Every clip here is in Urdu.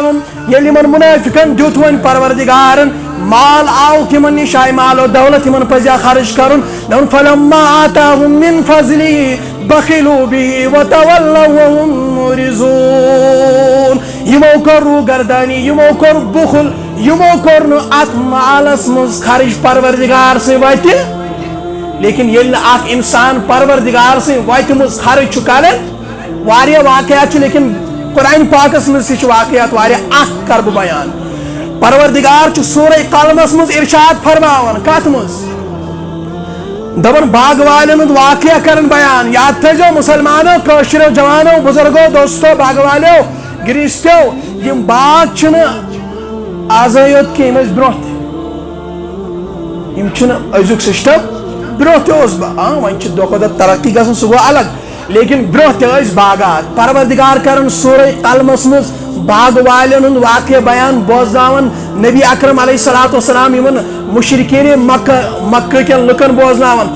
آتاهم ییٚلہِ یِمن مُنٲفِقن دیُت وۄنۍ پروردگارن مال آوُکھ یِمن نِش آیہِ مال و دولت یِمن پزیا خرچ کرُن دوٚپُن فلما آتاهم من فضله بخلوا به وتولوا وهم معرضون یِمو کوٚر روٗگردانی یِمو کوٚر بُخل یِمو کوٚر نہٕ اتھ مالس منٛز خرچ پروردگار سٕنٛدِ وتہِ لیکن ییٚلہِ نہٕ اکھ انسان پروردگار سٕنٛدِ وتہِ منٛز خرچ چھُ کران واریاہ واقعات چھِ لیکن قرآن پاکس منٛز تہِ چھِ واقعات واریاہ اکھ کرٕ بہٕ بیان پروردگار چھُ سورہ قلمس منٛز ارشاد فرماوان کتھ منٛز دپان باغ والٮ۪ن ہُنٛد واقعہ کران بیان یاد تھٲیزیو مُسلمانو کٲشرو جوانو بُزرگو دوستو باغ والیو گریٖستیو یِم باغ چھِنہٕ آزے یوت کینٛہہ یِم ٲسۍ برونٛہہ تہِ یِم چھِنہٕ أزیُک سسٹم برونٛہہ تہِ اوس وۄنۍ چھِ دۄہ کھۄتہٕ دۄہ ترقی گژھان سُہ گوٚو الگ لیکن برونٛہہ تہِ ٲسۍ باغات پروردگار کران سورہ قلمس منٛز باغ والٮ۪ن ہُنٛد واقعہ بیان بوزناوان نبی اکرم علیہ الصلوۃ والسلام یِمن مشرکیٖنِ مکہ کٮ۪ن لُکن بوزناوان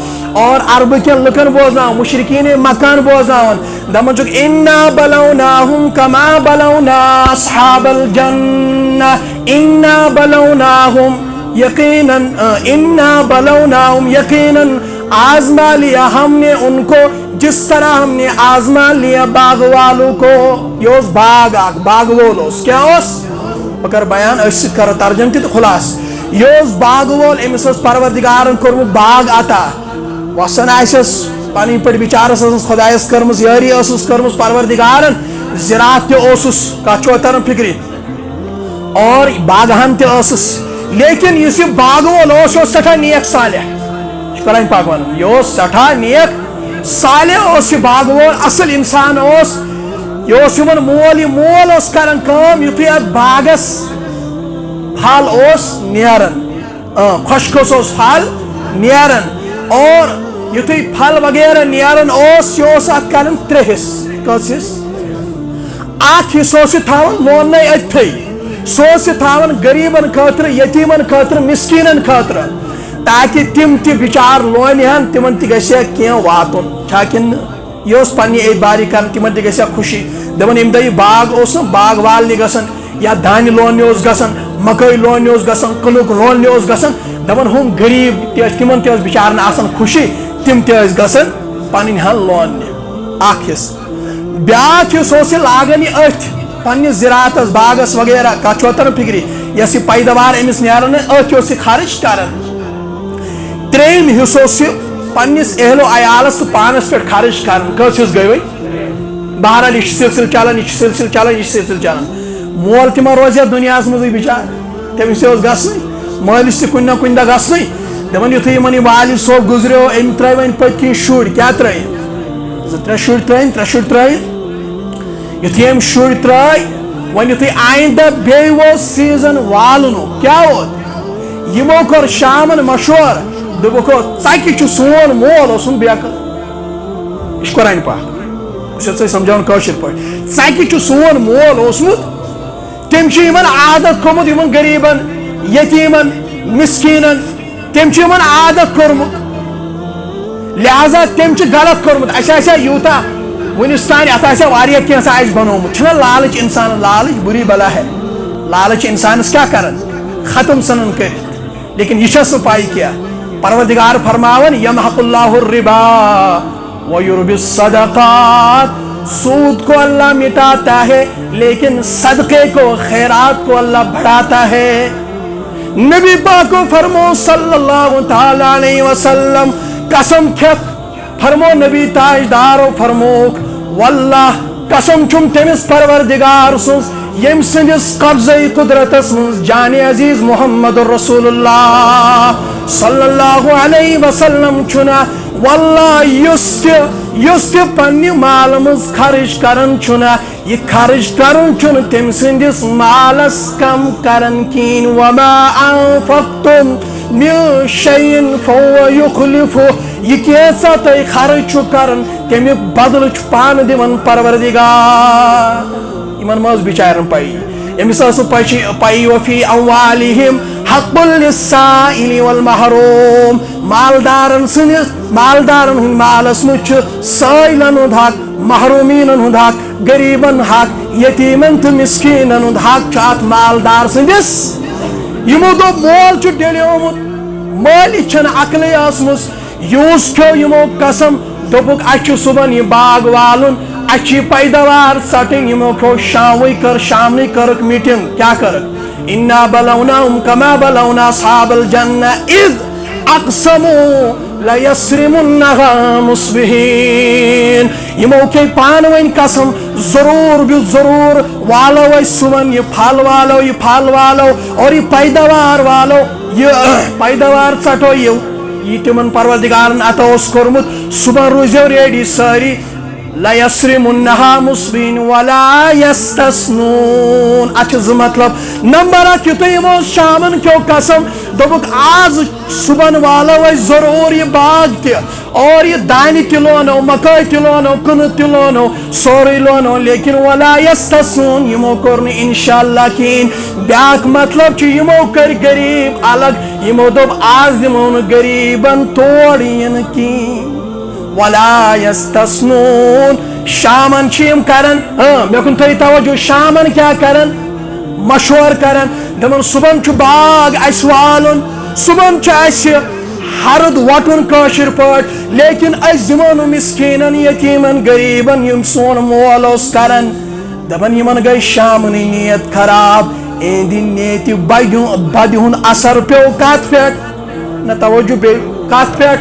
اور عربہٕ کٮ۪ن لُکن بوزناوان مشرکیٖنِ مکان بوزناوان دپان چھُکھ انا بلوناہم کما بلونا اصحاب الجنہ انا بلوناہم یقیناً انا بلوناہم یقیناً آزما لیا ہم نے ان کو جس طرح ہم نے آزما لیا باغ والوں کو یہ اوس باغ اکھ باغ وول اوس کیا اوس بہٕ کرٕ بیان أسۍ کرو ترجم تہِ تہٕ خُلاص یہ اوس باغ وول أمِس اوس پروردگارن کوٚرمُت باغ عطا وسان آسٮ۪س پنٕنۍ پٲٹھۍ بِچارس ٲسٕس خۄدایس کٔرمٕژ یٲری ٲسٕس کٔرمٕژ پروردگارن زِراعت تہِ اوسُس کتھ چھُوا تران فِکرِ اور باغہن تہِ ٲسٕس لیکن یُس یہِ باغ وول اوس یہِ اوس سٮ۪ٹھاہ نیک صالح یہِ چھُ قرآن پاک ونان یہِ اوس سٮ۪ٹھاہ نیک صالح اوس یہِ باغ وول اصل انسان اوس یہِ اوس یِمن مول یہِ مول اوس کران کٲم یُتھُے اتھ باغس پھل اوس نیران خۄشکس اوس پھل نیران اور یُتھُے پھل وغیرہ نیران اوس یہِ اوس اتھ کران 3 حصہٕ کٔژ حصہٕ اکھ حصہٕ اوس یہِ تھاوان لوننے أتتھٕے سُہ اوس یہِ تھاوان غریٖبن خٲطرٕ یتیٖمن خٲطرٕ مسکیٖنن خٲطرٕ تاکہِ تِم تہِ بِچار لونہِ ہن تِمن تہِ گژھِ ہا کینٛہہ واتُن چھا کِنہٕ نہٕ یہِ اوس پننہِ اعتبارِ کران تِمن تہِ گژھِ ہا خوشی دپان ییٚمہِ دۄہ یہِ باغ اوس نہ باغ والنہِ گژھان یا دانہِ لوننہِ اوس گژھان مکٲے لوننہِ اوس گژھان کٕنُک لوننہِ اوس گژھان دپان ہُم غریٖب تہِ ٲسۍ تِمن تہِ ٲس بِچارن آسان خوشی تِم تہِ ٲسۍ گژھان پنٕنۍ ہن لوننہِ اکھ حصہٕ بیاکھ حصہٕ اوس یہِ لاگان یہِ أتھۍ پننِس زِراعتس باغس وغیرہ کتھ چھُوا تران فِکرِ یۄس یہِ پیداوار أمِس نیران أتھۍ اوس یہِ خرٕچ کران 3 حصہٕ اوس یہِ پننِس اہلو عیالس تہٕ پانس پٮ۪ٹھ خرٕچ کران کٔژ حصہٕ گٔے وۄنۍ بہرحال یہِ چھُ سلسلہٕ چلان یہِ چھُ سلسلہٕ چلان یہِ چھُ سلسلہٕ چلان مول تہِ ما روزِ ہا دُنیاہس منٛزٕے بِچار تٔمِس تہِ اوس گژھنٕے مٲلِس تہِ کُنہِ نہ کُنہِ دۄہ گژھنٕے دپان یُتھُے یِمن یہِ والد صٲب گُزریو أمۍ ترٲے وۄنۍ پٔتۍ کِنۍ شُرۍ کیٛاہ ترٲیِن 2-3 شُرۍ ترٲیِن 3 شُرۍ ترٲیِن یُتھُے أمۍ شُرۍ ترٲے وۄنۍ یُتھُے آیندہ بیٚیہِ ووت سیٖزن والنُک کیٛاہ ووت یِمو کوٚر شامن مشور دوٚپُکھ ژکہِ چھُ سون مول اوسُن بیکہٕ یہِ چھُ قرآن پاک بہٕ چھُس ژےٚ سمجھاوان کٲشِر پٲٹھۍ ژکہِ چھُ سون مول اوسمُت تٔمۍ چھُ یِمن عادت تھوٚومُت یِمن غریٖبن یتیٖمن مسکیٖنن تٔمۍ چھُ یِمن عادت کوٚرمُت لہذا تٔمۍ چھُ غلط کوٚرمُت اَسہِ آسہِ ہا یوٗتاہ وُنِس تانۍ اتھ آسہِ ہا واریاہ کینٛژھا آسہِ بنومُت چھُنہ لالٕچ انسان لالٕچ بُری بلا ہے لالٕچ انسانس کیٛاہ کران ختم ژھٕنان کٔرِتھ لیکن یہِ چھس نہٕ پاے کینٛہہ پروردگار فرماون یمحق اللہ الربا ویربی الصدقات سود کو اللہ مٹاتا ہے لیکن صدقے کو خیرات کو اللہ بڑھاتا ہے نبی پاک کو فرمو صلی اللہ تعالی علیہ وسلم قسم کھیت فرمو نبی تاجدارو فرموک واللہ قسم چھم تمس پروردگار سنز یم سندس قبضے قدرتس من جان عزیز محمد رسول اللہ صلی اللہ علیہ وسلم چھنا واللہ یُس تہِ پننہِ مال منٛز خرچ کران چھُنا یہِ خرچ کرُن چھُنہٕ تٔمۍ سٕنٛدِس مالس کم کران کِہیٖنۍ وما انفقتم من شیء فهو یخلفه یہِ کینٛژھا تُہۍ خرچ چھُ کران تمیُک بدلہٕ چھُ پانہٕ دِوان پروردگار یِمن ما ٲس بِچارٮ۪ن پیی أمِس ٲس نہٕ پیی وفی اموالہم حق للسائل والمحروم مالدارن ہٕنٛدۍ مالس منٛز چھُ سٲیلن ہُنٛد حق محرومین ہند حق غریبن حق یتیمن تو مسکین ہند حق ات مالدار سندس یمو دو مول ڈلیومت مالی چھن عقل آسمس یوس کھو یمو قسم دوپک اچھ صبح یہ باغ والن اچھی پیداوار ژٹن یمو کھو شاموی کر شامنی کرک میٹنگ کیا کرک انا بلوناہم کما بلونا اصحاب الجنہ اذ اقسموا لیسرمنها مصبحین یمو کے پانوین قسم ضرور بھی ضرور والو صبح یہ پھل والو اور یہ پیداوار والو یہ پیداوار ژٹو یہ تمن پروردگارن عطا اس کورمت صبح روزو ریڈی ساری لیسرمنها مصبحین ولا یستثنون اچھ مطلب نمبر اک یتھ یمو شامن کیو قسم دوپک آز صبح والو ضرور یہ باغ تہ اور یہ دانہ تہ لونو مکئی تہ لونو کنت تہ لونو سوری لونو لیکن ولا یستثنون یمو کور نہ انشاءاللہ کین بیاکھ مطلب چھ یمو کر غریب الگ یمو دوپ آز دمو نہ غریبن توڑ ین کین ولا یستثنون شامن چیم کرن مے کن تھوی توجہ شامن کیا کرن مشور کرن دپن صبحن چھ باغ اس والن صبحن چھ اس ہرد وٹن کاشر پاٹ لیکن اس دمو مسکینن یتیمن غریبن یم سون مول اس کرن دپن یمن گئی شامن نیت خراب اہندِ نیت بدِ ہند اثر پیو کت پہ نہ توجہ بے کت پہ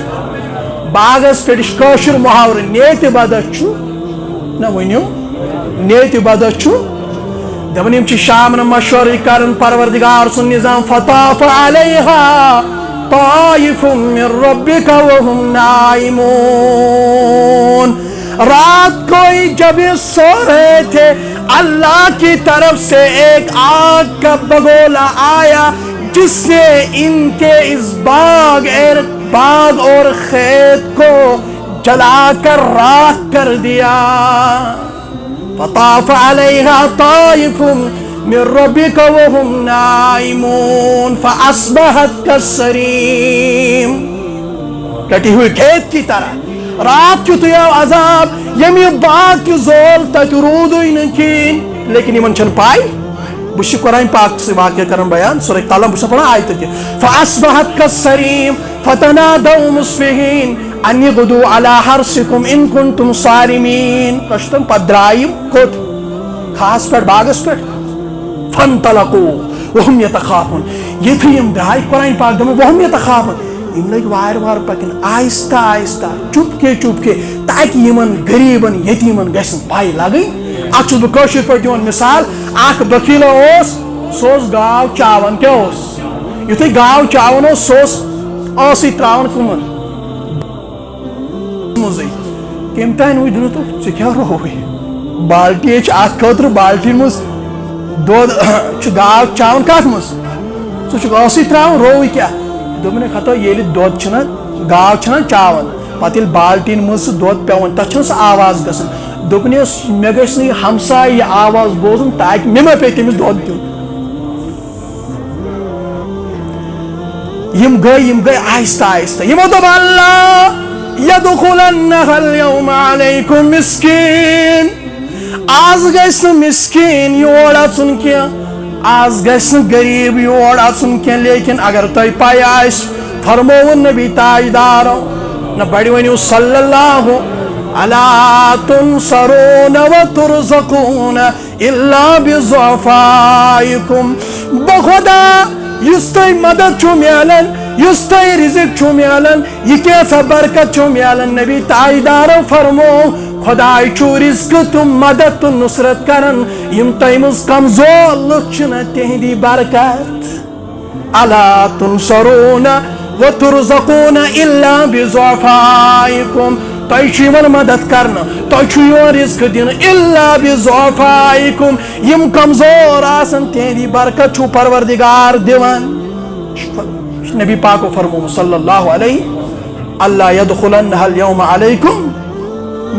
باغس پہ کاشر محاور نیت بدت چھ نہ ونیو نیت بدت چھ دپن یم چھ شامن مشورہ کرن پروردگار سن نظام فطاف علیہا طائف من ربک وهم نائمون رات کو جب یہ سو رہے تھے اللہ کی طرف سے ایک آگ کا بگولا آیا جس نے ان کے اس باغ اور کھیت کو جلا کر راکھ کر دیا فطاف علیہا طائف من ربک وهم نائمون فاصبحت کالصریم کٹی ہوئی کھیت کی طرح رات کی تو یہ عذاب یمی باغ کی زول تک رودوی نکین لیکن یہ منچن پائی بشی قرآن پاک سے واقع کرن بیان سورہ قلم بشی پڑھا آیت کی فاصبحت کالصریم فتنادوا مصبحین ان غدوا على حرثکم ان کنتم صارمین کشتم پدرائیم کت خاص پر باغس پر فانطلقوا وهم يتخافون یہ تھی یم دہائی قرآن پاک دمو وهم يتخافون یم لگ وار پکن آہستہ آہستہ چپکے تاکہ یمن غریبن یتیمن گژھن پائی لگن اکھ چھس بہ کٲشِر پٲٹھۍ دِوان مثال اکھ بخیلا اوس سُہ اوس گاو چاوان کیاہ اوس یُتھُے گاو چاوان اوس سُہ اوس ٲسٕے تراوان کٕمن منٛزٕے کٔمۍ تانۍ وٕچھ دوٚپُن ژےٚ کیٛاہ رووُے بالٹیٖن چھِ اَتھ خٲطرٕ بالٹیٖن منٛز دۄد چھُ گاو چاوان کتھ منٛز ژٕ چھُکھ ٲسٕے تراوان رووُے کیٛاہ دوٚپُن ہتو ییٚلہِ دۄد چھُنہ گاو چھنہ چاوان پتہٕ ییٚلہِ بالٹیٖن منٛز سُہ دۄد پیوان تتھ چھنہ سۄ آواز گژھان دوٚپُن مےٚ گژھِ نہٕ یہِ ہمساے یہِ آواز بوزُن تاکہِ مےٚ ما پیٚیہِ تٔمِس دۄد دیُن یم گئی آہستہ آہستہ یمو دوٚپ اللہ یدخلنها اليوم علیکم مسکین آز گژھِ نہٕ مسکین یور اژُن کینٛہہ آز گژھِ نہٕ غریب یور اژُن کینٛہہ لیکن اگر تۄہہِ پاے آسہِ فرمووُن نبی تاجدارو نہ بڑِ ؤنِو صلی اللہ الا تنصرون وترزقون الا بضعفائکم بخدا یُس تۄہہِ مدد چھُ میلان یُس تۄہہِ رزق چھُ میلان یہ کیسا برکت چھُ میلان نبی تاجدارو فرمو خداے چھُ رزقہٕ تہٕ مدد تہٕ نصرت کران یم تۄہہِ منٛز کمزور لُکھ چھِنہ تِہنٛدی برکت الا تنصرون وترزقون الا بضعفائکم تۄہہِ چھُ یِوان مدد کرنہٕ تۄہہِ چھُ یِوان رزق دِنہٕ الا بضعفائکم یم کمزور آسن تِہنٛدی برکت چھُ پروردگار دِوان نبی پاکو فرمو صلی اللہ علیہ اللہ یدخلنها اليوم علیکم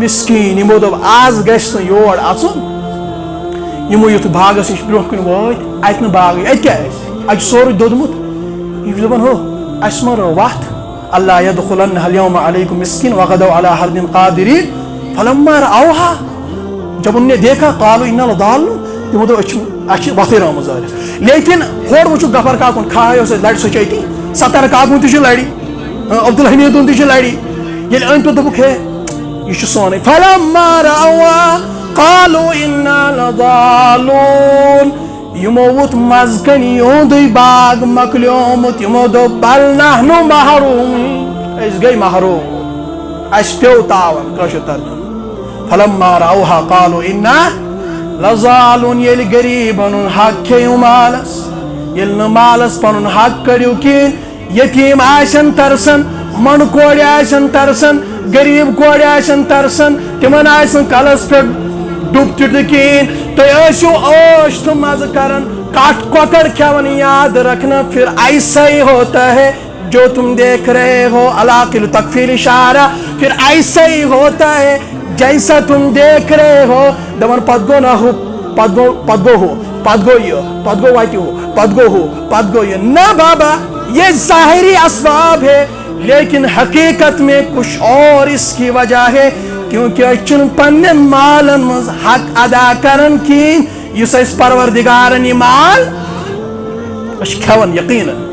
مسکین یمو دوٚپ آز گژھِ نہٕ یور اژُن یمو یُتھ باغس نِش برونٛہہ کُن وٲتۍ اتہِ نہٕ باغٕے اتہِ کیٛاہ آسہِ اتہِ چھُ سورُے دوٚدمُت یہِ چھُ دپان ہو اسہِ ما رٲو وتھ اللہ یدخلنها اليوم علیکم مسکین وغدوا علی حردٍ قادرین فلما رأوها جب انہیں دیکھا قالوا انا لضالون تمو دو اچھ وقت آمز لیکن ہور وچو غفر کاکن کھایو سے لڑ سچیتی ستر کاکن تھی لڑی عبدالحمید تھی لڑی یل ان تو دبک ہے یہ سونے فلما رأوها قالوا انا لضالون یمو ووت مزکن یوندی باغ مکلیومت یمو دو بل نحنو محروم اس گئی محروم اس پیو تاون کشو ترجمہ فلما رأوها قالوا انا لضالون یل غریبن حق کھیو مالس یل مالس پنن حق کڑیو کین یتیم آشن ترسن من کوڑ آشن ترسن غریب کوڑ آشن ترسن تمن آشن کلس پہ ڈبت کین تو ایسو اوش تو مز کرن کاٹ کوکر کھیون یاد رکھنا پھر ایسا ہی ہوتا ہے جو تم دیکھ رہے ہو علاقل تکفیر اشارہ پھر ایسا ہی ہوتا ہے جیسا تم دیکھ رہے ہو دمن پدگو نہ ہو پدگو ہو پدگو یہ پدگو واتی ہو پدگو یہ نہ بابا یہ ظاہری اسباب ہے لیکن حقیقت میں کچھ اور اس کی وجہ ہے کیونکہ چن پنن مالن مز حق ادا کرن کین اس پروردگارن یہ مال کھون یقیناً